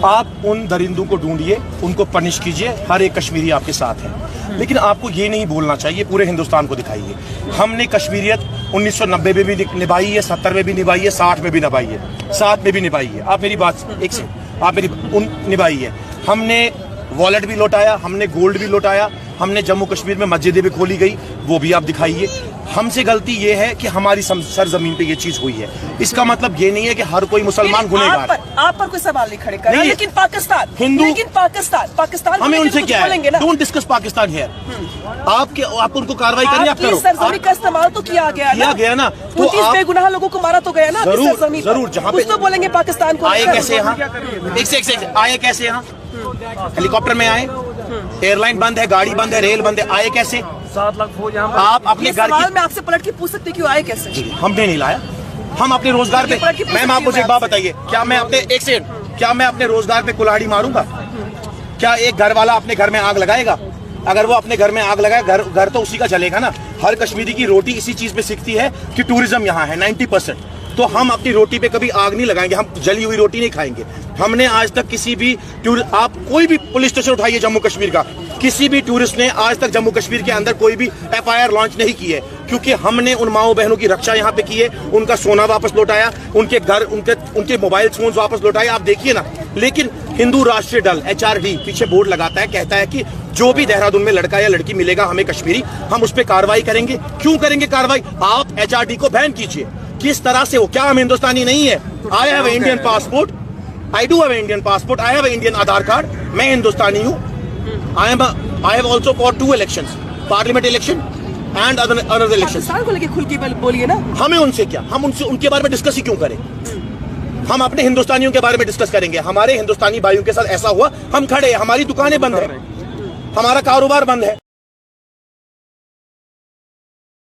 آپ ان درندوں کو ڈھونڈیے, ان کو پنش کیجئے, ہر ایک کشمیری آپ کے ساتھ ہے. لیکن آپ کو یہ نہیں بولنا چاہیے, پورے ہندوستان کو دکھائیے ہم نے کشمیریت 1990 میں بھی نبھائی ہے, 70 میں بھی نبھائی ہے, 60 میں بھی نبھائی ہے, 7 میں بھی نبھائی ہے. آپ میری بات ایک سے آپ میری نبھائی ہے. ہم نے والیٹ بھی لوٹایا, ہم نے گولڈ بھی لوٹایا, ہم نے جموں کشمیر میں مسجدیں بھی کھولی گئی, وہ بھی آپ دکھائیے. ہم سے غلطی یہ ہے کہ ہماری سرزمین پہ یہ چیز ہوئی ہے. اس کا مطلب یہ نہیں ہے کہ ہر کوئی مسلمان گنہگار ہے. آپ پر کوئی سوال نہیں کھڑے کر رہا, لیکن پاکستان ہندو, لیکن پاکستان ہمیں ان سے کیا ہے, ڈونٹ ڈسکس پاکستان ہیئر. آپ ان کو کاروائی کرنی, آپ کرو. سرزمین کا استعمال تو کیا گیا نا, تو بے گناہ لوگوں کو مارا تو گیا نا. ضرور جہاں پہ تو بولیں گے پاکستان کو آئے کیسے یہاں, آئے کیسے یہاں, ہیلی کاپٹر میں آئے, ایئر لائن بند ہے, گاڑی بند ہے, ریل بند ہے, آئے کیسے؟ 7 لاکھ فوج یہاں. آپ اپنے گھر کی, میں آپ سے پلٹ کے پوچھ سکتے کیوں آئے کیسے؟ ہم نے نہیں لایا, ہم اپنے روزگار پہ. میم آپ مجھے ایک بات بتائیے, کیا میں اپنے ایک سیکنڈ کیا میں اپنے روزگار پہ کلاڑی ماروں گا؟ کیا ایک گھر والا اپنے گھر میں آگ لگائے گا؟ اگر وہ اپنے گھر میں آگ لگائے, گھر تو اسی کا چلے گا نا. ہر کشمیری کی روٹی اسی چیز پہ سیکھتی ہے کہ ٹورزم یہاں ہے 90%. تو ہم اپنی روٹی پہ کبھی آگ نہیں لگائیں گے, ہم جلی ہوئی روٹی نہیں کھائیں گے. ہم نے آج تک کسی بھی آپ کوئی بھی پولیس اسٹیشن اٹھائیے جموں کشمیر کا, کسی بھی ٹورسٹ نے آج تک جموں کشمیر کے اندر کوئی بھی FIR لانچ نہیں کی ہے, کیونکہ ہم نے ان ماؤں بہنوں کی رکشا یہاں پہ کی ہے, ان کا سونا واپس لوٹایا, ان کے گھر ان کے موبائل فونز واپس لوٹائے. آپ دیکھیے نا. لیکن ہندو راشٹریہ دل HRD پیچھے بورڈ لگاتا ہے, کہتا ہے کہ جو بھی دہرادون میں لڑکا یا لڑکی ملے گا ہمیں کشمیری, ہم اس پہ کاروائی کریں گے. کیوں کریں گے کاروائی؟ آپ HRD کو بین کیجیے. کس طرح سے ہو, کیا ہم ہندوستانی نہیں ہے؟ I have an Indian passport, I do have an Indian passport, I have an Indian Aadhaar card, میں ہندوستانی ہوں. I have also fought 2 elections, parliament election and other elections. Pakistan کو لے کے کھل کے بولیے نا. ہمیں ان سے کیا, ہم ان کے بارے میں ڈسکس ہی کیوں کریں؟ ہم اپنے ہندوستانیوں کے بارے میں ڈسکس کریں گے. ہمارے ہندوستانی بھائیوں کے ساتھ ایسا ہوا, ہم کھڑے ہیں, ہماری دکانیں بند ہیں, ہمارا کاروبار بند ہے.